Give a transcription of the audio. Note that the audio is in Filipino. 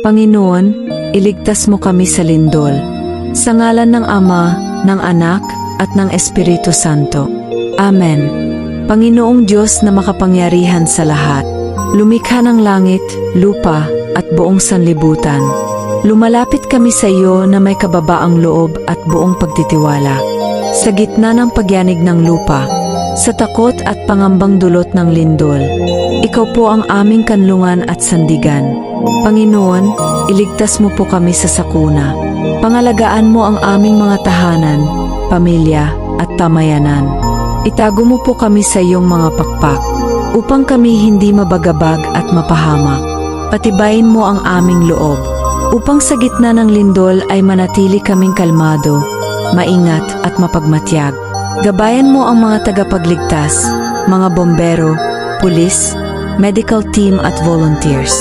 Panginoon, iligtas mo kami sa lindol. Sa ngalan ng Ama, ng Anak, at ng Espiritu Santo. Amen. Panginoong Diyos na makapangyarihan sa lahat, lumikha ng langit, lupa, at buong sanlibutan. Lumalapit kami sa iyo na may kababaang loob at buong pagtitiwala. Sa gitna ng pagyanig ng lupa, sa takot at pangambang dulot ng lindol, ikaw po ang aming kanlungan at sandigan. Panginoon, iligtas mo po kami sa sakuna. Pangalagaan mo ang aming mga tahanan, pamilya, at pamayanan. Itago mo po kami sa iyong mga pakpak, upang kami hindi mabagabag at mapahamak. Patibayin mo ang aming loob, upang sa gitna ng lindol ay manatili kaming kalmado, maingat at mapagmatyag. Gabayan mo ang mga tagapagligtas, mga bombero, pulis, medical team at volunteers.